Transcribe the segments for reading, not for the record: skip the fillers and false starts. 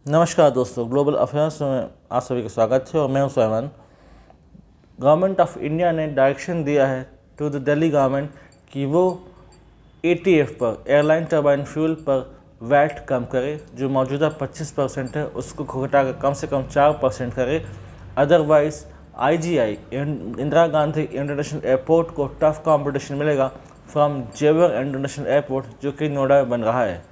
नमस्कार दोस्तों, global affairs में आप सभी का स्वागत है और मैं हूं सुलेमान। गवर्नमेंट ऑफ इंडिया ने डायरेक्शन दिया है टू द दिल्ली गवर्नमेंट कि वो एटीएफ पर, एयरलाइन टर्बाइन फ्यूल पर वैट कम करे। जो मौजूदा 25% है उसको घटाकर कम से कम 4% करे। Otherwise IGI Indira Gandhi international airport को टफ कंपटीशन मिलेगा फ्रॉम जेवर इंटरनेशनल एयरपोर्ट, जो कि नोएडा में बन रहा है।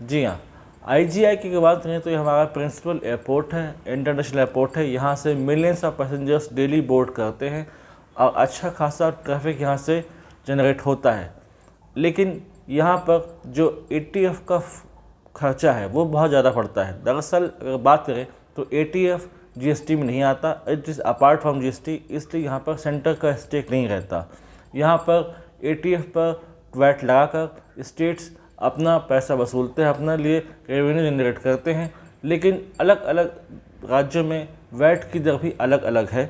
जी हाँ, आईजीआई की बात करें तो ये हमारा प्रिंसिपल एयरपोर्ट है, इंटरनेशनल एयरपोर्ट है। यहाँ से millions of passengers daily board करते हैं और अच्छा खासा ट्रैफिक यहाँ से जनरेट होता है। लेकिन यहाँ पर जो एटीएफ का खर्चा है वो बहुत ज़्यादा पड़ता है। दरअसल अगर बात करें तो एटीएफ जीएसटी में नहीं आता, it is apart from GST, इसलिए यहाँ पर सेंटर का स्टेक नहीं रहता। यहाँ पर एटीएफ पर वैट लगाकर स्टेट्स अपना पैसा वसूलते हैं, अपने लिए रेवेन्यू जनरेट करते हैं। लेकिन अलग अलग राज्यों में वैट की दर भी अलग अलग है।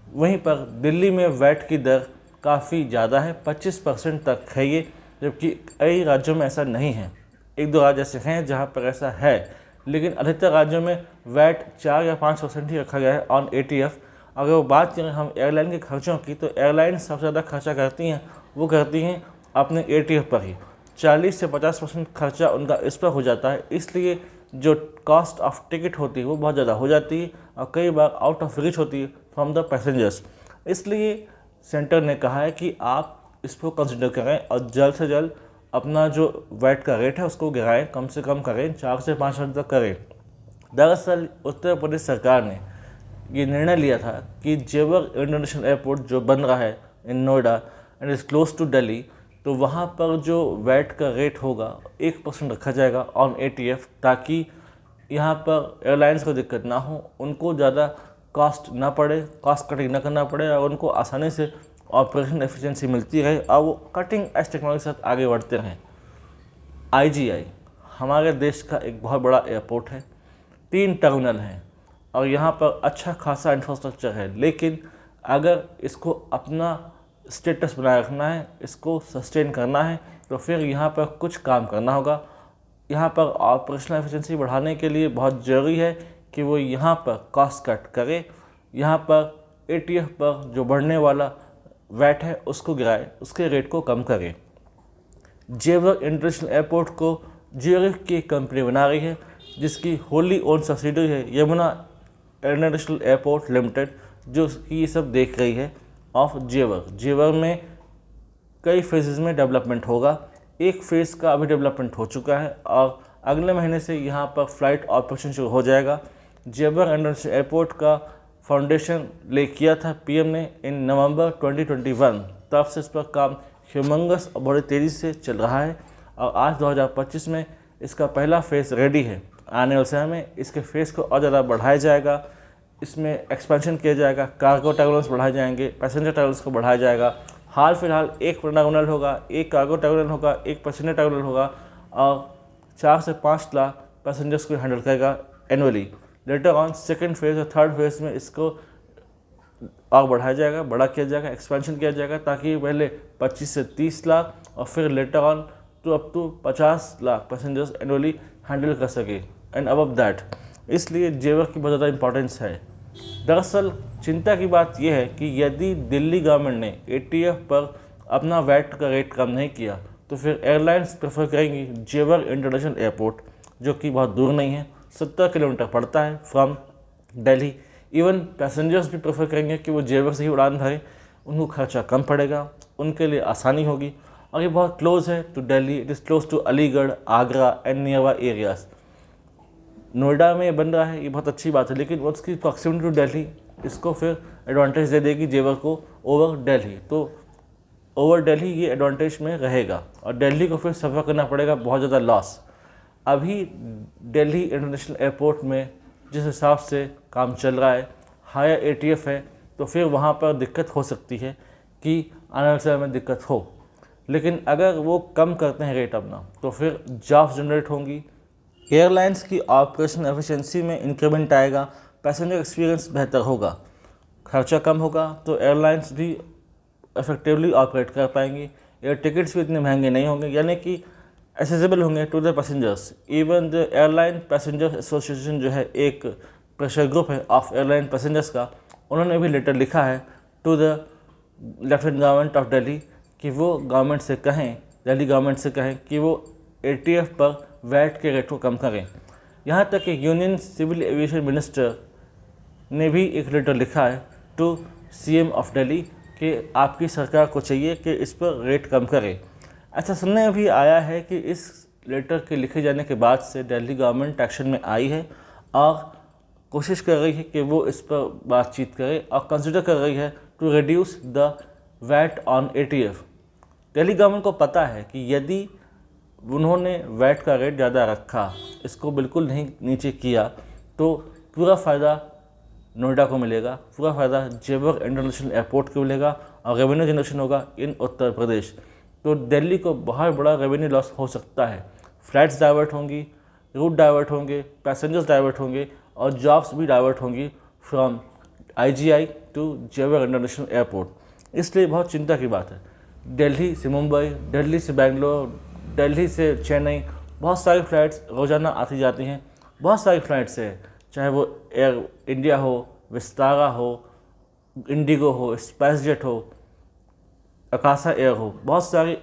वहीं पर दिल्ली में वैट की दर काफ़ी ज़्यादा है, 25% तक है ये, जबकि कई राज्यों में ऐसा नहीं है। एक दो राज्य ऐसे हैं जहाँ पर ऐसा है, लेकिन अधिकतर राज्यों में वैट 4 या 5% ही रखा गया है ऑन एटीएफ। अगर वो बात करें हम एयरलाइन के खर्चों की, तो एयरलाइन सबसे ज़्यादा खर्चा करती हैं, वो करती हैं अपने एटीएफ पर ही। 40 से 50% खर्चा उनका इस पर हो जाता है, इसलिए जो कॉस्ट ऑफ टिकट होती है वो बहुत ज़्यादा हो जाती है और कई बार आउट ऑफ रीच होती है फ्रॉम द पैसेंजर्स। इसलिए सेंटर ने कहा है कि आप इसको कंसिडर करें और जल्द से जल्द अपना जो वैट का रेट है उसको गिराएं, कम से कम करें, 4 से 5% तक करें। दरअसल उत्तर प्रदेश सरकार ने ये निर्णय लिया था कि जेवर इंटरनेशनल एयरपोर्ट जो बन रहा है in Noida and is close to Delhi, तो वहाँ पर जो वैट का रेट होगा 1% रखा जाएगा ऑन एटीएफ, ताकि यहाँ पर एयरलाइंस को दिक्कत ना हो, उनको ज़्यादा कॉस्ट ना पड़े, कॉस्ट कटिंग ना करना पड़े और उनको आसानी से ऑपरेशन एफिशिएंसी मिलती रहे और वो कटिंग एज टेक्नोलॉजी के साथ आगे बढ़ते रहें। आईजीआई हमारे देश का एक बहुत बड़ा एयरपोर्ट है, 3 टर्मिनल हैं और यहाँ पर अच्छा खासा इंफ्रास्ट्रक्चर है। लेकिन अगर इसको अपना स्टेटस बनाए रखना है, इसको सस्टेन करना है, तो फिर यहाँ पर कुछ काम करना होगा। यहाँ पर ऑपरेशनल एफिशिएंसी बढ़ाने के लिए बहुत ज़रूरी है कि वो यहाँ पर कॉस्ट कट करे, यहाँ पर एटीएफ पर जो बढ़ने वाला वैट है उसको गिराए, उसके रेट को कम करे। जेवर इंटरनेशनल एयरपोर्ट को जेवर की कंपनी बना रही है, जिसकी होली ओन सब्सिडरी है यमुना इंटरनेशनल एयरपोर्ट लिमिटेड, जो कि ये सब देख रही है ऑफ जेवर। जेवर में कई फेजेस में डेवलपमेंट होगा। एक फेज़ का अभी डेवलपमेंट हो चुका है और अगले महीने से यहाँ पर फ्लाइट ऑपरेशन शुरू हो जाएगा। जेवर इंटरनेशनल एयरपोर्ट का फाउंडेशन ले किया था पीएम ने इन नवंबर 2021, तब से इस पर काम ह्यूमंगस और बड़ी तेज़ी से चल रहा है और आज 2025 में इसका पहला फेज़ रेडी है। आने वाले समय में इसके फेज़ को और ज़्यादा बढ़ाया जाएगा, इसमें एक्सपेंशन किया जाएगा, कार्गो टर्मिनल्स बढ़ाए जाएंगे, पैसेंजर टर्मिनल्स को बढ़ाया जाएगा। हाल फिलहाल एक टर्मिनल होगा, एक कार्गो टर्मिनल होगा, एक पैसेंजर टर्मिनल होगा और 4 से 5 लाख पैसेंजर्स को हैंडल करेगा annually. Later on second phase और थर्ड फेज़ में इसको और बढ़ाया जाएगा, बड़ा किया जाएगा, एक्सपेंशन किया जाएगा, ताकि पहले 25 से 30 लाख और फिर later on to up to 50 lakh passengers annually handle कर सके एंड अबव दैट। इसलिए जेवर की बहुत ज़्यादा इंपॉर्टेंस है। दरअसल चिंता की बात यह है कि यदि दिल्ली गवर्नमेंट ने एटीएफ पर अपना वैट का रेट कम नहीं किया, तो फिर एयरलाइंस प्रेफर करेंगी जेवर इंटरनेशनल एयरपोर्ट, जो कि बहुत दूर नहीं है, 70 किलोमीटर पड़ता है फ्रॉम दिल्ली। इवन पैसेंजर्स भी प्रेफर करेंगे कि वो जेवर से ही उड़ान भरें, उनको खर्चा कम पड़ेगा, उनके लिए आसानी होगी और ये बहुत क्लोज है to Delhi. It is close to Aligarh, Agra and nearby areas. Noida में बन रहा है, ये बहुत अच्छी बात है, लेकिन उसकी प्रॉक्सिमिटी टू दिल्ली इसको फिर एडवांटेज दे देगी जेवर को ओवर दिल्ली। तो ओवर दिल्ली ये एडवांटेज में रहेगा और दिल्ली को फिर सफ़र करना पड़ेगा बहुत ज़्यादा लॉस। अभी दिल्ली इंटरनेशनल एयरपोर्ट में जिस हिसाब से काम चल रहा है, हायर एटीएफ है, तो फिर वहाँ पर दिक्कत हो सकती है कि आने वाले समय में दिक्कत हो। लेकिन अगर वो कम करते हैं रेट अपना, तो फिर जॉब्स जनरेट होंगी, एयरलाइंस की ऑपरेशन एफिशिएंसी में इंक्रीमेंट आएगा, पैसेंजर एक्सपीरियंस बेहतर होगा, खर्चा कम होगा, तो एयरलाइंस भी इफेक्टिवली ऑपरेट कर पाएंगी। एयर टिकट्स भी इतने महंगे नहीं होंगे, यानी कि एसेसिबल होंगे to the passengers. Even the airline passenger association जो है, एक प्रेशर ग्रुप है ऑफ एयरलाइन पैसेंजर्स का, उन्होंने भी लेटर लिखा है to the lieutenant government of Delhi कि वो गवर्नमेंट से कहें, दिल्ली गवर्नमेंट से कहें कि वो ATF पर वैट के रेट को कम करें। यहाँ तक कि यूनियन सिविल एविएशन मिनिस्टर ने भी एक लेटर लिखा है टू CM ऑफ दिल्ली कि आपकी सरकार को चाहिए कि इस पर रेट कम करें। ऐसा सुनने में भी आया है कि इस लेटर के लिखे जाने के बाद से दिल्ली गवर्नमेंट एक्शन में आई है और कोशिश कर रही है कि वो इस पर बातचीत करे और कंसिडर कर रही है to reduce the VAT on ATF। Delhi government को पता है कि यदि उन्होंने वैट का रेट ज़्यादा रखा, इसको बिल्कुल नहीं नीचे किया, तो पूरा फ़ायदा नोएडा को मिलेगा, पूरा फ़ायदा जेवर इंटरनेशनल एयरपोर्ट को मिलेगा और रेवेन्यू जनरेशन होगा इन उत्तर प्रदेश। तो दिल्ली को बहुत बड़ा रेवेन्यू लॉस हो सकता है। फ्लाइट्स डाइवर्ट होंगी, रूट डाइवर्ट होंगे, पैसेंजर्स डाइवर्ट होंगे और जॉब्स भी डाइवर्ट होंगी फ्रॉम IGI टू जेवर इंटरनेशनल एयरपोर्ट। इसलिए बहुत चिंता की बात है। दिल्ली से मुंबई, दिल्ली से बेंगलोर, दिल्ली से चेन्नई, बहुत सारी फ़्लाइट्स रोज़ाना आती जाती हैं। बहुत सारी फ़्लाइट्स हैं, चाहे वो एयर इंडिया हो, विस्तारा हो, इंडिगो हो, स्पाइसजेट हो, अकाशा एयर हो, बहुत सारी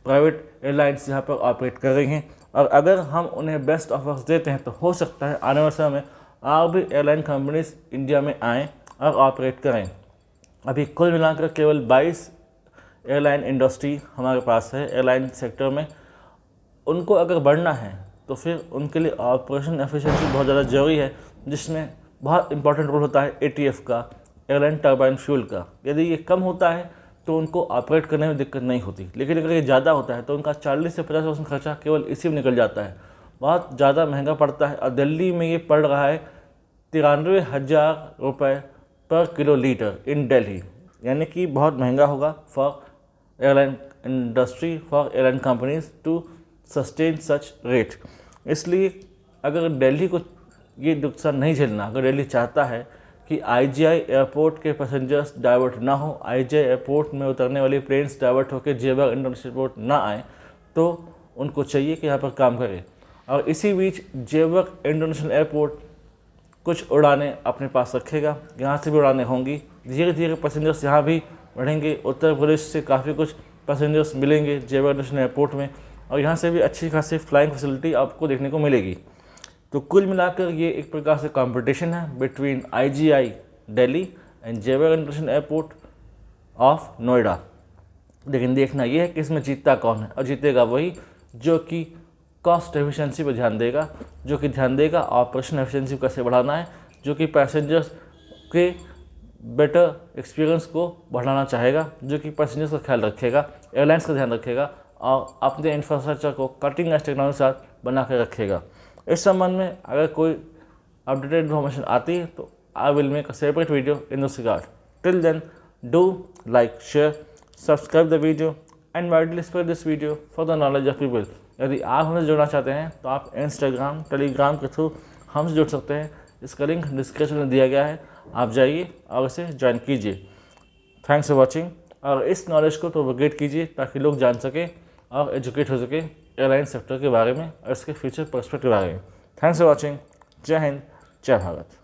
प्राइवेट एयरलाइंस यहाँ पर ऑपरेट कर रही हैं। और अगर हम उन्हें बेस्ट ऑफर्स देते हैं तो हो सकता है आने वाले समय में और भी एयरलाइन कंपनीज इंडिया में आएँ और ऑपरेट करें। अभी कुल मिलाकर केवल 22 एयरलाइन इंडस्ट्री हमारे पास है एयरलाइन सेक्टर में। उनको अगर बढ़ना है तो फिर उनके लिए ऑपरेशन एफिशिएंसी बहुत ज़्यादा ज़रूरी है, जिसमें बहुत इंपॉर्टेंट रोल होता है ATF का, एयरलाइन टर्बाइन फ्यूल का। यदि ये कम होता है तो उनको ऑपरेट करने में दिक्कत नहीं होती, लेकिन अगर ये ज़्यादा होता है तो उनका 40 से 50% खर्चा केवल इसी में निकल जाता है, बहुत ज़्यादा महंगा पड़ता है। और दिल्ली में ये पड़ रहा है 93,000 रुपये पर किलोलीटर इन दिल्ली, यानी कि बहुत महंगा होगा for airline industry, for airline companies to sustain such rate. इसलिए अगर दिल्ली को ये नुकसान नहीं झेलना, अगर दिल्ली चाहता है कि IGI एयरपोर्ट के पैसेंजर्स डाइवर्ट ना हो, IGI एयरपोर्ट में उतरने वाली प्लेन्स डाइवर्ट होकर जेवर इंटरनेशनल एयरपोर्ट ना आए, तो उनको चाहिए कि यहाँ पर काम करें। और इसी बीच जेवर इंटरनेशनल एयरपोर्ट कुछ उड़ानें अपने पास रखेगा, यहाँ से भी उड़ानें होंगी। धीरे धीरे पैसेंजर्स यहाँ भी बढ़ेंगे, उत्तर प्रदेश से काफ़ी कुछ पैसेंजर्स मिलेंगे जेवर इंटरनेशनल एयरपोर्ट में और यहाँ से भी अच्छी खासी फ्लाइंग फैसिलिटी आपको देखने को मिलेगी। तो कुल मिलाकर ये एक प्रकार से कंपटीशन है बिटवीन IGI दिल्ली एंड जेवर इंटरनेशनल एयरपोर्ट ऑफ नोएडा। लेकिन देखना ये है कि इसमें जीतता कौन है, और जीतेगा वही जो कि कॉस्ट एफिशिएंसी पर ध्यान देगा, जो कि ध्यान देगा ऑपरेशन एफिशिएंसी कैसे बढ़ाना है, जो कि पैसेंजर्स के बेटर एक्सपीरियंस को बढ़ाना चाहेगा, जो कि पैसेंजर्स का ख्याल रखेगा, एयरलाइंस का ध्यान रखेगा और अपने इंफ्रास्ट्रक्चर को कटिंग एज टेक्नोलॉजी के साथ बना कर रखेगा। इस संबंध में अगर कोई अपडेटेड इन्फॉर्मेशन आती है तो I will make a separate video in this regard. Till then do like, share, subscribe the video and widely spread this video for the knowledge of people. यदि आप हमसे जुड़ना चाहते हैं तो आप इंस्टाग्राम, टेलीग्राम के थ्रू हमसे जुड़ सकते हैं। इसका लिंक डिस्क्रिप्शन में दिया गया है, आप जाइए और इसे ज्वाइन कीजिए। Thanks for watching. और इस नॉलेज को प्रोपगेट कीजिए ताकि लोग जान सकें और एजुकेट हो सके एयरलाइन सेक्टर के बारे में और इसके फ्यूचर पर्सपेक्टिव के बारे में। Thanks for watching. जय हिंद, जय भारत।